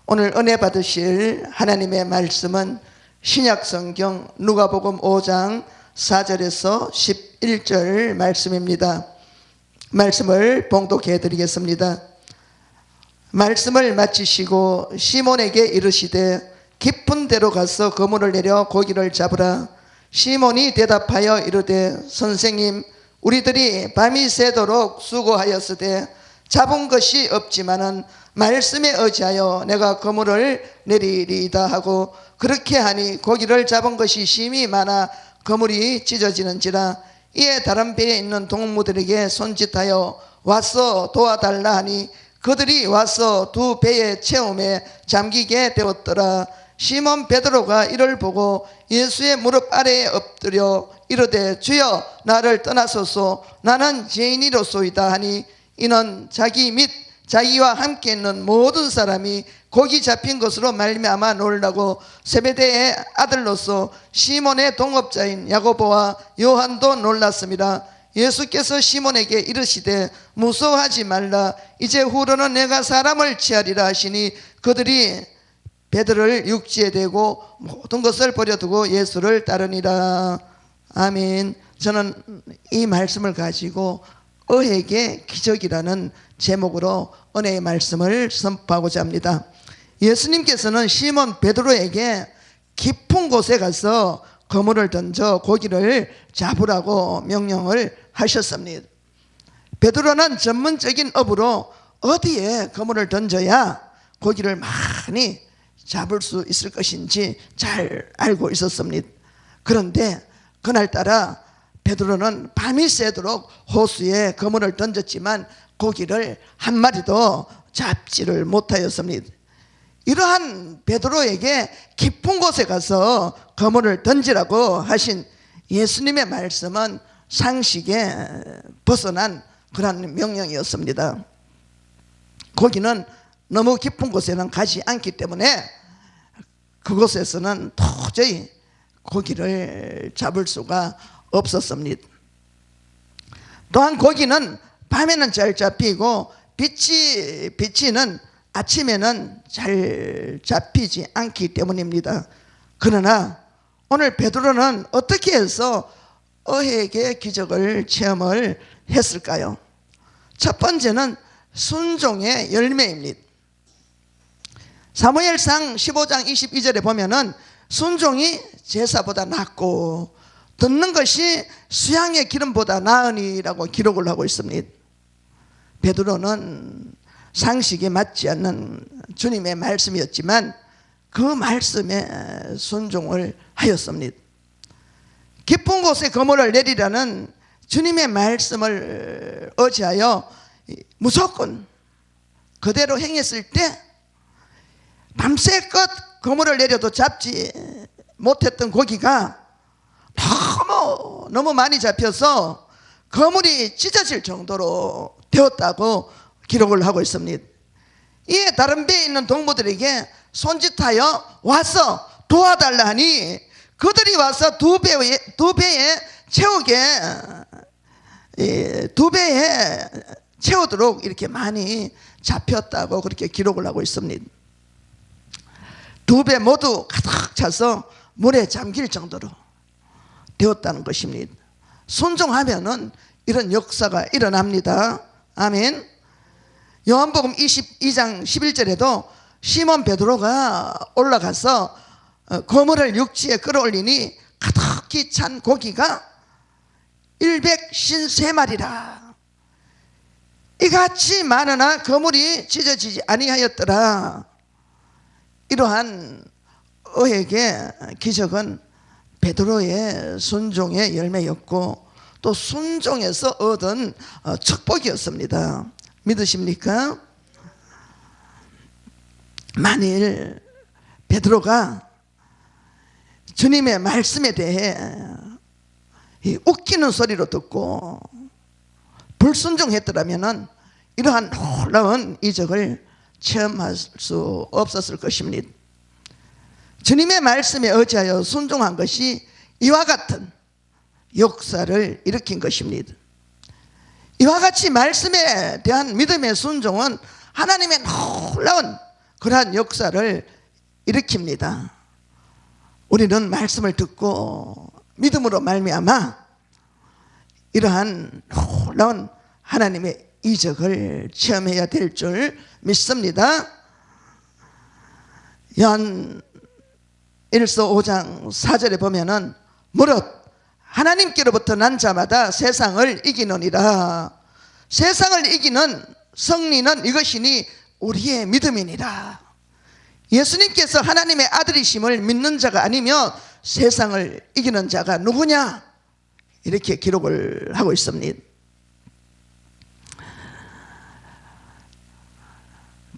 오늘 은혜 받으실 하나님의 말씀은 신약성경 누가복음 5장 4절에서 11절 말씀입니다. 말씀을 봉독해 드리겠습니다. 말씀을 마치시고 시몬에게 이르시되 깊은 데로 가서 그물을 내려 고기를 잡으라. 시몬이 대답하여 이르되 선생님, 우리들이 밤이 새도록 수고하였으되 잡은 것이 없지만은 말씀에 의지하여 내가 그물을 내리리이다 하고, 그렇게 하니 고기를 잡은 것이 심히 많아 그물이 찢어지는지라. 이에 다른 배에 있는 동무들에게 손짓하여 와서 도와달라 하니 그들이 와서 두 배의 체험에 잠기게 되었더라. 시몬 베드로가 이를 보고 예수의 무릎 아래에 엎드려 이르되 주여, 나를 떠나소서, 나는 죄인이로소이다 하니, 이는 자기 및 자기와 함께 있는 모든 사람이 고기 잡힌 것으로 말미암아 놀라고 세베대의 아들로서 시몬의 동업자인 야고보와 요한도 놀랐습니다. 예수께서 시몬에게 이르시되 무서워하지 말라, 이제 후로는 내가 사람을 취하리라 하시니 그들이 베드로를 육지에 대고 모든 것을 버려두고 예수를 따르니라. 아멘. 저는 이 말씀을 가지고 의에게 기적이라는 제목으로 은혜의 말씀을 선포하고자 합니다. 예수님께서는 시몬 베드로에게 깊은 곳에 가서 그물을 던져 고기를 잡으라고 명령을 하셨습니다. 베드로는 전문적인 업으로 어디에 그물을 던져야 고기를 많이 잡을 수 있을 것인지 잘 알고 있었습니다. 그런데 그날따라 베드로는 밤이 새도록 호수에 그물을 던졌지만 고기를 한 마리도 잡지를 못하였습니다. 이러한 베드로에게 깊은 곳에 가서 그물을 던지라고 하신 예수님의 말씀은 상식에 벗어난 그런 명령이었습니다. 고기는 너무 깊은 곳에는 가지 않기 때문에 그곳에서는 도저히 고기를 잡을 수가 없었습니다. 또한 고기는 밤에는 잘 잡히고 비치는 아침에는 잘 잡히지 않기 때문입니다. 그러나 오늘 베드로는 어떻게 해서 의의 기적을 체험을 했을까요? 첫 번째는 순종의 열매입니다. 사무엘상 15장 22절에 보면은 순종이 제사보다 낫고 듣는 것이 수양의 기름보다 나으니라고 기록을 하고 있습니다. 베드로는 상식에 맞지 않는 주님의 말씀이었지만 그 말씀에 순종을 하였습니다. 깊은 곳에 그물을 내리라는 주님의 말씀을 의지하여 무조건 그대로 행했을 때 밤새껏 그물을 내려도 잡지 못했던 고기가 너무 많이 잡혀서 그물이 찢어질 정도로 되었다고 기록을 하고 있습니다. 이에 다른 배에 있는 동무들에게 손짓하여 와서 도와달라 하니 그들이 와서 두 배에 채우도록 이렇게 많이 잡혔다고 그렇게 기록을 하고 있습니다. 두 배 모두 가득 차서 물에 잠길 정도로 되었다는 것입니다. 순종하면은 이런 역사가 일어납니다. 아멘. 요한복음 22장 11절에도 시몬 베드로가 올라가서 그물을 육지에 끌어올리니 가득히 찬 고기가 153마리라. 이같이 많으나 그물이 찢어지지 아니하였더라. 이러한 의에게 기적은 베드로의 순종의 열매였고 또 순종에서 얻은 축복이었습니다. 믿으십니까? 만일 베드로가 주님의 말씀에 대해 웃기는 소리로 듣고 불순종했더라면 이러한 놀라운 이적을 체험할 수 없었을 것입니다. 주님의 말씀에 의지하여 순종한 것이 이와 같은 역사를 일으킨 것입니다. 이와 같이 말씀에 대한 믿음의 순종은 하나님의 놀라운 그러한 역사를 일으킵니다. 우리는 말씀을 듣고 믿음으로 말미암아 이러한 놀라운 하나님의 이적을 체험해야 될 줄 믿습니다. 요한 1서 5장 4절에 보면은 무릇 하나님께로부터 난 자마다 세상을 이기느니라. 세상을 이기는 승리는 이것이니 우리의 믿음이니라. 예수님께서 하나님의 아들이심을 믿는 자가 아니면 세상을 이기는 자가 누구냐? 이렇게 기록을 하고 있습니다.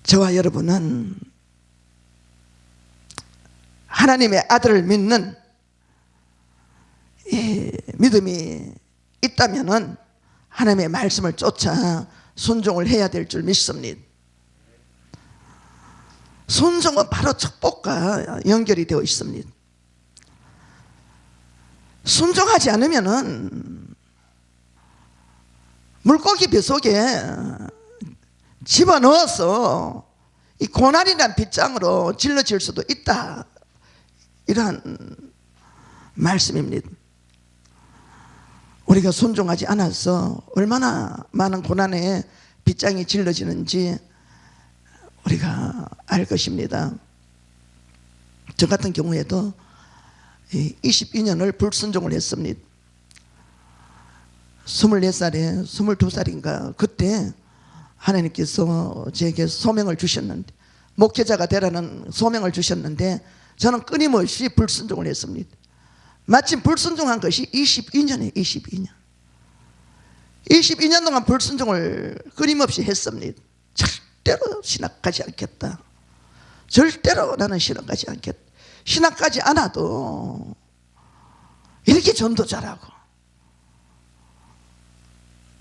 저와 여러분은 하나님의 아들을 믿는 믿음이 있다면 하나님의 말씀을 쫓아 순종을 해야 될 줄 믿습니다. 순종은 바로 축복과 연결이 되어 있습니다. 순종하지 않으면은 물고기 뱃속에 집어넣어서 이 고난이란 빗장으로 질러질 수도 있다. 이러한 말씀입니다. 우리가 순종하지 않아서 얼마나 많은 고난에 빗장이 질러지는지 우리가 알 것입니다. 저 같은 경우에도 22년을 불순종을 했습니다. 24살에 22살인가 그때 하나님께서 제게 소명을 주셨는데, 목회자가 되라는 소명을 주셨는데 저는 끊임없이 불순종을 했습니다. 마침 불순종한 것이 22년이에요. 22년 동안 불순종을 끊임없이 했습니다. 절대로 신학하지 않겠다. 절대로 나는 신학하지 않겠다. 신학하지 않아도 이렇게 전도자라고.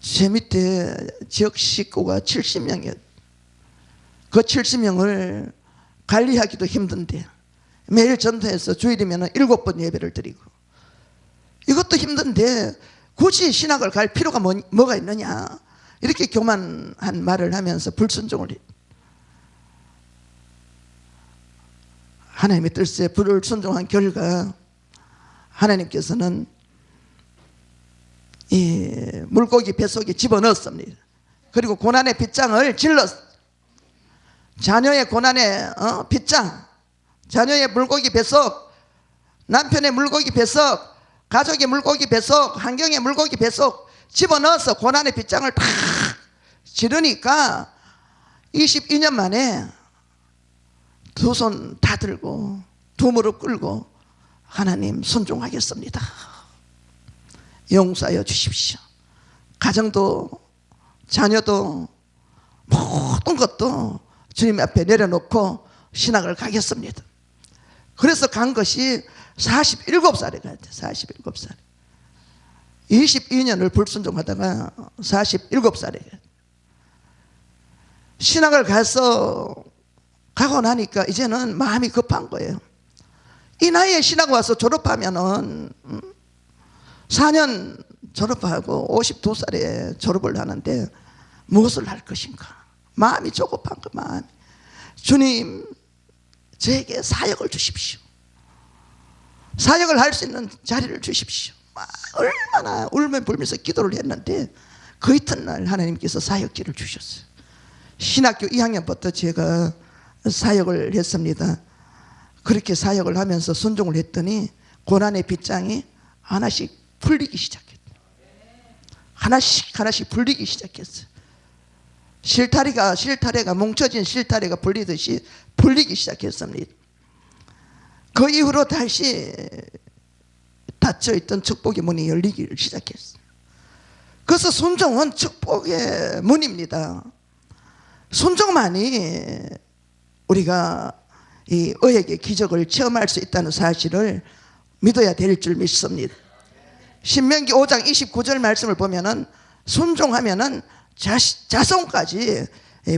제 밑에 지역 식구가 70명이었어요. 그 70명을 관리하기도 힘든데 매일 전도해서 주일이면 7번 예배를 드리고, 이것도 힘든데 굳이 신학을 갈 필요가 뭐가 있느냐, 이렇게 교만한 말을 하면서 불순종을 했. 하나님의 뜻에 불순종한 결과 하나님께서는 이 물고기 뱃속에 집어넣었습니다. 그리고 고난의 빗장을 질렀. 자녀의 고난의 빗장, 자녀의 물고기 뱃속, 남편의 물고기 뱃속, 가족의 물고기 뱃속, 환경의 물고기 뱃속 집어넣어서 고난의 빗장을 탁 지르니까 22년 만에 두 손 다 들고 두 무릎 꿇고 하나님 순종하겠습니다. 용서하여 주십시오. 가정도 자녀도 모든 것도 주님 앞에 내려놓고 신학을 가겠습니다. 그래서 간 것이 47살에 갔죠. 47살. 22년을 불순종하다가 47살에 신학을 가고 나니까 이제는 마음이 급한 거예요. 이 나이에 신학 와서 졸업하면은 4년 졸업하고 52살에 졸업을 하는데 무엇을 할 것인가? 마음이 조급한 거. 마음이. 주님, 저에게 사역을 주십시오. 사역을 할 수 있는 자리를 주십시오. 얼마나 울면불면서 기도를 했는데 그 이튿날 하나님께서 사역지를 주셨어요. 신학교 2학년부터 제가 사역을 했습니다. 그렇게 사역을 하면서 순종을 했더니 고난의 빗장이 하나씩 풀리기 시작했어요. 하나씩 풀리기 시작했어요. 실타래가 뭉쳐진 실타래가 풀리듯이 풀리기 시작했습니다. 그 이후로 다시 닫혀있던 축복의 문이 열리기 시작했어요. 그래서 순종은 축복의 문입니다. 순종만이 우리가 이 의에게 기적을 체험할 수 있다는 사실을 믿어야 될 줄 믿습니다. 신명기 5장 29절 말씀을 보면은 순종하면은 자손까지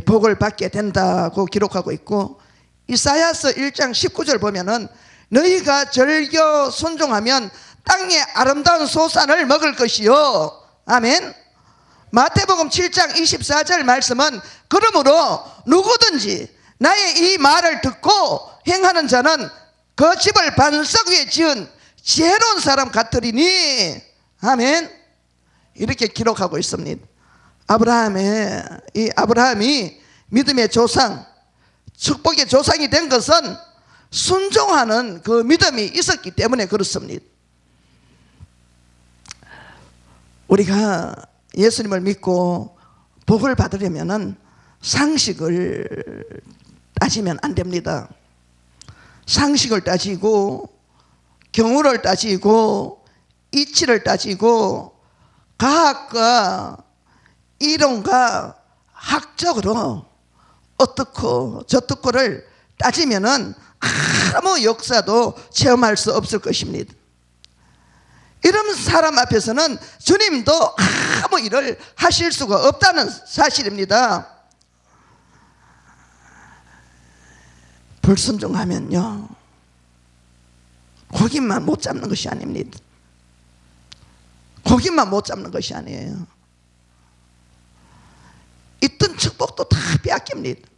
복을 받게 된다고 기록하고 있고, 이사야서 1장 19절 보면은 너희가 절겨 순종하면 땅의 아름다운 소산을 먹을 것이요. 아멘. 마태복음 7장 24절 말씀은 그러므로 누구든지 나의 이 말을 듣고 행하는 자는 그 집을 반석 위에 지은 지혜로운 사람 같으리니. 아멘. 이렇게 기록하고 있습니다. 아브라함이 믿음의 조상, 축복의 조상이 된 것은 순종하는 그 믿음이 있었기 때문에 그렇습니다. 우리가 예수님을 믿고 복을 받으려면 상식을 따지면 안 됩니다. 상식을 따지고 경우를 따지고 이치를 따지고 과학과 이론과 학적으로 어떻고 저떻고를 따지면은 아무 역사도 체험할 수 없을 것입니다. 이런 사람 앞에서는 주님도 아무 일을 하실 수가 없다는 사실입니다. 불순종하면요, 고기만 못 잡는 것이 아닙니다. 고기만 못 잡는 것이 아니에요. 있던 축복도 다 빼앗깁니다.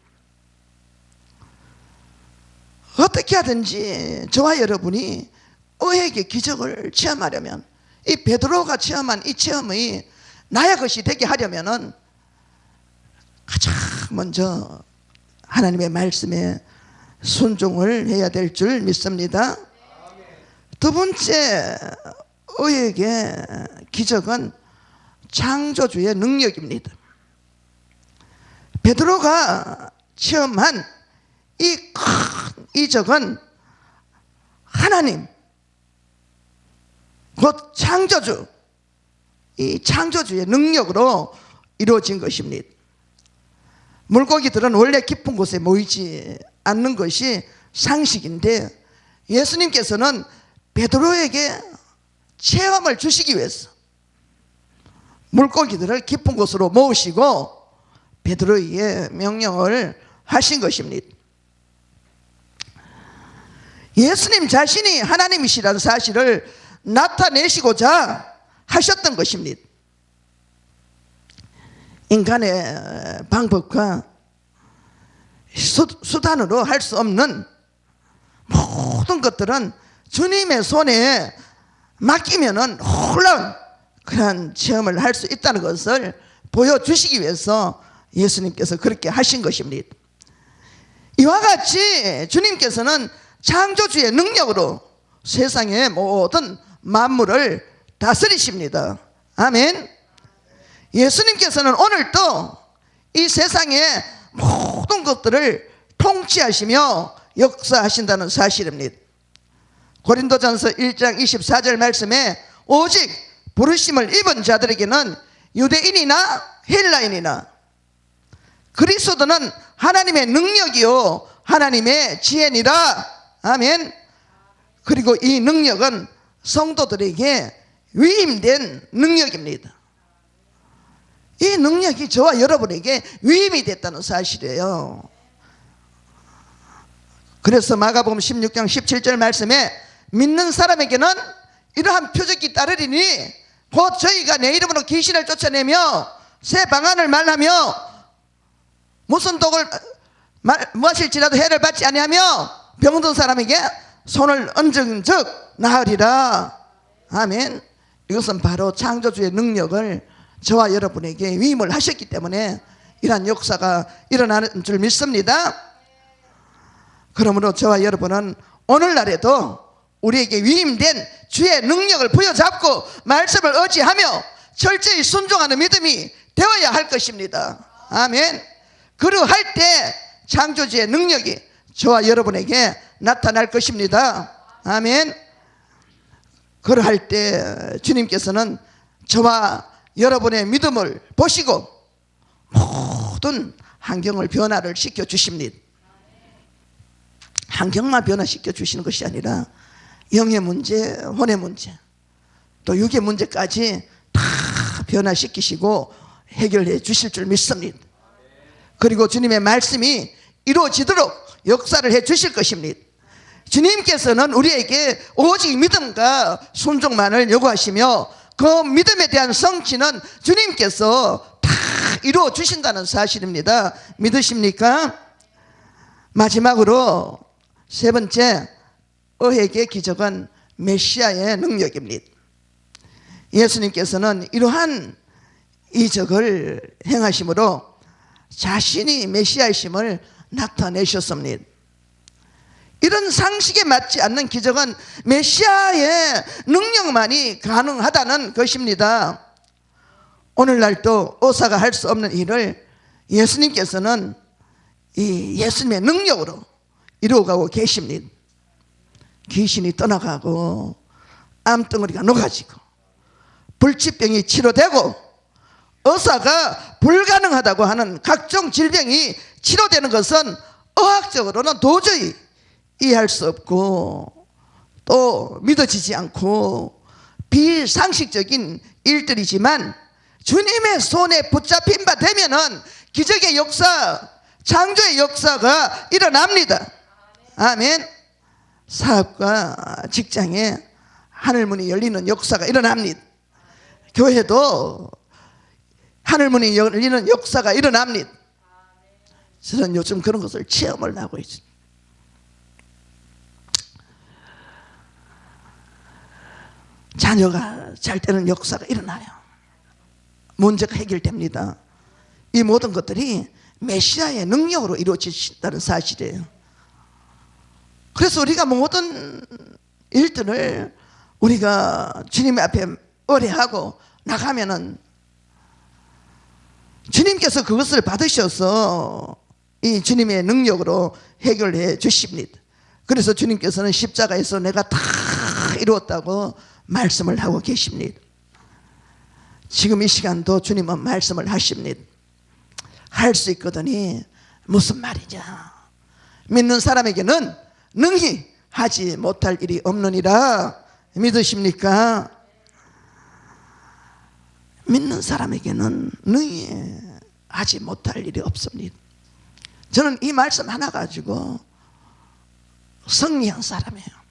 어떻게 하든지 저와 여러분이 의의 기적을 체험하려면, 이 베드로가 체험한 이 체험이 나의 것이 되게 하려면은 가장 먼저 하나님의 말씀에 순종을 해야 될 줄 믿습니다. 두 번째 의의 기적은 창조주의 능력입니다. 베드로가 체험한 이 큰 이적은 하나님, 곧 창조주, 이 창조주의 능력으로 이루어진 것입니다. 물고기들은 원래 깊은 곳에 모이지 않는 것이 상식인데, 예수님께서는 베드로에게 체험을 주시기 위해서 물고기들을 깊은 곳으로 모으시고 베드로에게 명령을 하신 것입니다. 예수님 자신이 하나님이시라는 사실을 나타내시고자 하셨던 것입니다. 인간의 방법과 수단으로 할 수 없는 모든 것들은 주님의 손에 맡기면은 놀라운 그런 체험을 할 수 있다는 것을 보여주시기 위해서 예수님께서 그렇게 하신 것입니다. 이와 같이 주님께서는 창조주의 능력으로 세상의 모든 만물을 다스리십니다. 아멘. 예수님께서는 오늘도 이 세상의 모든 것들을 통치하시며 역사하신다는 사실입니다. 고린도전서 1장 24절 말씀에 오직 부르심을 입은 자들에게는 유대인이나 헬라인이나 그리스도는 하나님의 능력이요 하나님의 지혜니라. 아멘. 그리고 이 능력은 성도들에게 위임된 능력입니다. 이 능력이 저와 여러분에게 위임이 됐다는 사실이에요. 그래서 마가복음 16장 17절 말씀에 믿는 사람에게는 이러한 표적이 따르리니 곧 저희가 내 이름으로 귀신을 쫓아내며 새 방언을 말하며 무슨 독을 마실지라도 해를 받지 아니하며 병든 사람에게 손을 얹은 즉 나으리라. 아멘. 이것은 바로 창조주의 능력을 저와 여러분에게 위임을 하셨기 때문에 이러한 역사가 일어나는 줄 믿습니다. 그러므로 저와 여러분은 오늘날에도 우리에게 위임된 주의 능력을 부여잡고 말씀을 의지하며 철저히 순종하는 믿음이 되어야 할 것입니다. 아멘. 그러할 때 창조주의 능력이 저와 여러분에게 나타날 것입니다. 아멘. 그러할 때 주님께서는 저와 여러분의 믿음을 보시고 모든 환경을 변화를 시켜 주십니다. 환경만 변화시켜 주시는 것이 아니라 영의 문제, 혼의 문제, 또 육의 문제까지 다 변화시키시고 해결해 주실 줄 믿습니다. 그리고 주님의 말씀이 이루어지도록 역사를 해 주실 것입니다. 주님께서는 우리에게 오직 믿음과 순종만을 요구하시며 그 믿음에 대한 성취는 주님께서 다 이루어 주신다는 사실입니다. 믿으십니까? 마지막으로 세 번째 의학의 기적은 메시아의 능력입니다. 예수님께서는 이러한 이적을 행하심으로 자신이 메시아이심을 나타내셨습니다. 이런 상식에 맞지 않는 기적은 메시아의 능력만이 가능하다는 것입니다. 오늘날도 의사가 할 수 없는 일을 예수님께서는 이 예수님의 능력으로 이루어가고 계십니다. 귀신이 떠나가고 암덩어리가 녹아지고 불치병이 치료되고 의사가 불가능하다고 하는 각종 질병이 치료되는 것은 의학적으로는 도저히 이해할 수 없고 또 믿어지지 않고 비상식적인 일들이지만 주님의 손에 붙잡힌 바 되면은 기적의 역사, 창조의 역사가 일어납니다. 아멘. 사업과 직장에 하늘문이 열리는 역사가 일어납니다. 교회도 하늘문이 열리는 역사가 일어납니다. 저는 요즘 그런 것을 체험을 하고 있습니다. 자녀가 잘 되는 역사가 일어나요. 문제가 해결됩니다. 이 모든 것들이 메시아의 능력으로 이루어진다는 사실이에요. 그래서 우리가 모든 일들을 우리가 주님 앞에 의뢰하고 나가면은 주님께서 그것을 받으셔서 이 주님의 능력으로 해결해 주십니다. 그래서 주님께서는 십자가에서 내가 다 이루었다고 말씀을 하고 계십니다. 지금 이 시간도 주님은 말씀을 하십니다. 할 수 있거든이 무슨 말이냐. 믿는 사람에게는 능히 하지 못할 일이 없느니라. 믿으십니까? 믿는 사람에게는 능히 하지 못할 일이 없습니다. 저는 이 말씀 하나 가지고 승리한 사람이에요.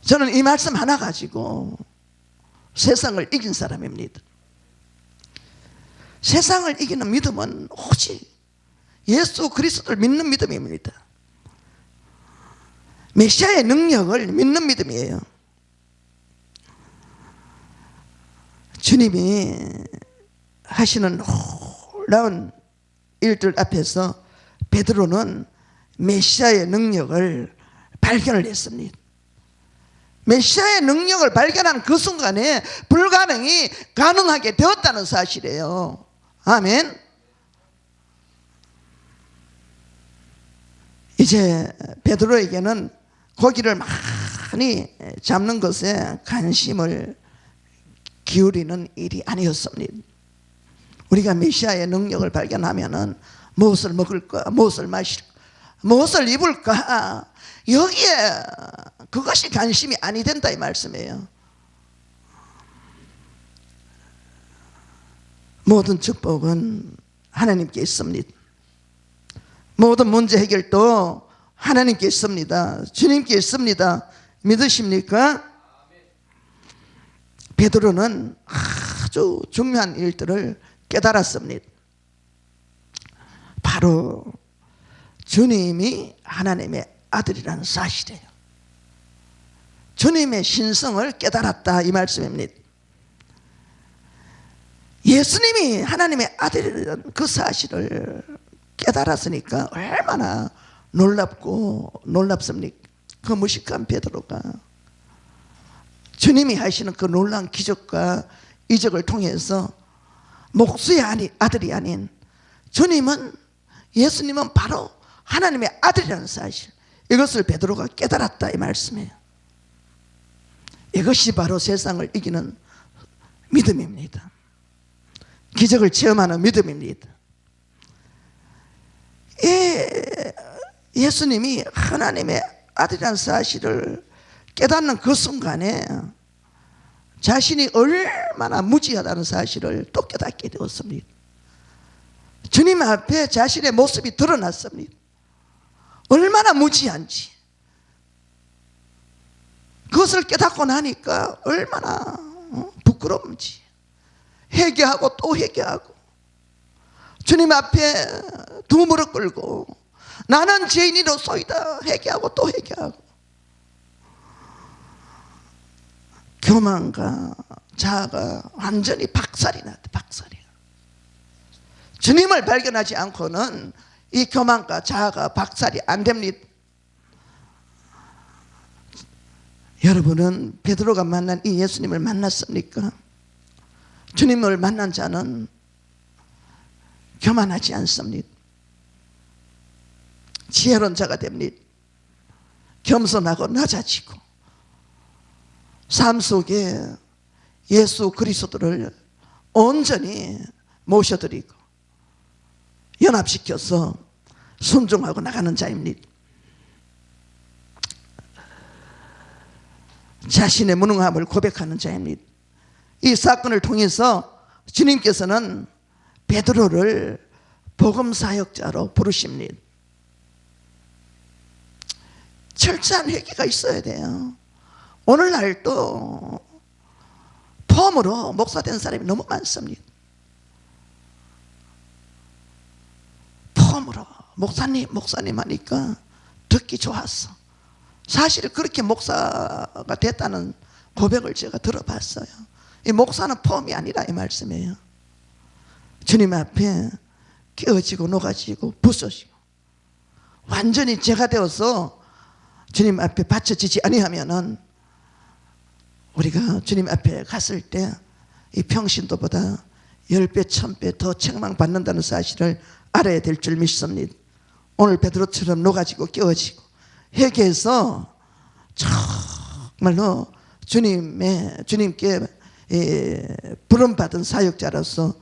저는 이 말씀 하나 가지고 세상을 이긴 사람입니다. 세상을 이기는 믿음은 오직 예수 그리스도를 믿는 믿음입니다. 메시아의 능력을 믿는 믿음이에요. 주님이 하시는 놀라운 일들 앞에서 베드로는 메시아의 능력을 발견을 했습니다. 메시아의 능력을 발견한 그 순간에 불가능이 가능하게 되었다는 사실이에요. 아멘. 이제 베드로에게는 고기를 많이 잡는 것에 관심을 기울이는 일이 아니었습니다. 우리가 메시아의 능력을 발견하면은 무엇을 먹을까, 무엇을 마실까, 무엇을 입을까, 여기에 그것이 관심이 아니 된다 이 말씀이에요. 모든 축복은 하나님께 있습니다. 모든 문제 해결도 하나님께 있습니다. 주님께 있습니다. 믿으십니까? 베드로는 아주 중요한 일들을 깨달았습니다. 바로 주님이 하나님의 아들이라는 사실이에요. 주님의 신성을 깨달았다 이 말씀입니다. 예수님이 하나님의 아들이라는 그 사실을 깨달았으니까 얼마나 놀랍습니까? 그 무식한 베드로가 주님이 하시는 그 놀라운 기적과 이적을 통해서 목수의 아들이 아닌 예수님은 바로 하나님의 아들이라는 사실, 이것을 베드로가 깨달았다 이 말씀이에요. 이것이 바로 세상을 이기는 믿음입니다. 기적을 체험하는 믿음입니다. 예수님이 하나님의 아들이라는 사실을 깨닫는 그 순간에 자신이 얼마나 무지하다는 사실을 또 깨닫게 되었습니다. 주님 앞에 자신의 모습이 드러났습니다. 얼마나 무지한지, 그것을 깨닫고 나니까 얼마나 부끄러운지, 회개하고 또 회개하고 주님 앞에 두 무릎 꿇고 나는 죄인이로소이다 회개하고 또 회개하고. 교만과 자아가 완전히 박살이 났다. 박살이. 주님을 발견하지 않고는 이 교만과 자아가 박살이 안 됩니다. 여러분은 베드로가 만난 이 예수님을 만났습니까? 주님을 만난 자는 교만하지 않습니다. 지혜로운 자가 됩니다. 겸손하고 낮아지고 삶 속에 예수 그리스도를 온전히 모셔드리고 연합시켜서 순종하고 나가는 자입니다. 자신의 무능함을 고백하는 자입니다. 이 사건을 통해서 주님께서는 베드로를 복음사역자로 부르십니다. 철저한 회개가 있어야 돼요. 오늘날도 폼으로 목사된 사람이 너무 많습니다. 폼으로 목사님 하니까 듣기 좋았어. 사실 그렇게 목사가 됐다는 고백을 제가 들어봤어요. 이 목사는 폼이 아니라 이 말씀이에요. 주님 앞에 깨어지고 녹아지고 부서지고 완전히 제가 되어서 주님 앞에 바쳐지지 아니하면은 우리가 주님 앞에 갔을 때 이 평신도보다 10배 1000배 더 책망받는다는 사실을 알아야 될 줄 믿습니다. 오늘 베드로처럼 녹아지고 깨어지고 회개해서 정말로 주님께 부름받은 사역자로서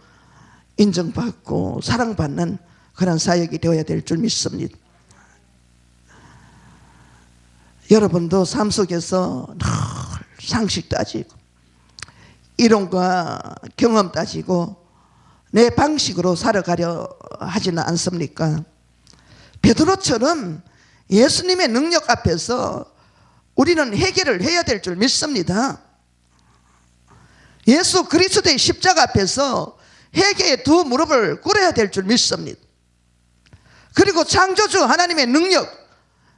인정받고 사랑받는 그런 사역이 되어야 될 줄 믿습니다. 여러분도 삶 속에서 늘 상식 따지고 이론과 경험 따지고 내 방식으로 살아가려 하지는 않습니까? 베드로처럼 예수님의 능력 앞에서 우리는 회개를 해야 될 줄 믿습니다. 예수 그리스도의 십자가 앞에서 회개의 두 무릎을 꿇어야 될 줄 믿습니다. 그리고 창조주 하나님의 능력,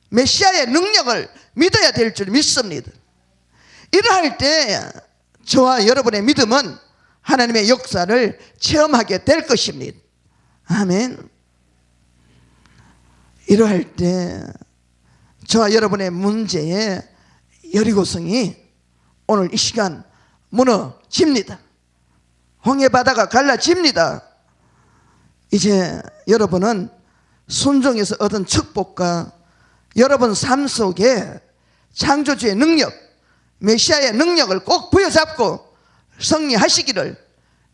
메시아의 능력을 믿어야 될 줄 믿습니다. 이러할 때 저와 여러분의 믿음은 하나님의 역사를 체험하게 될 것입니다. 아멘. 이러할 때 저와 여러분의 문제의 여리고성이 오늘 이 시간 무너집니다. 홍해바다가 갈라집니다. 이제 여러분은 순종에서 얻은 축복과 여러분 삶 속에 창조주의 능력, 메시아의 능력을 꼭 부여잡고 승리하시기를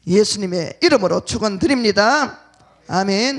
예수님의 이름으로 축원드립니다. 아멘.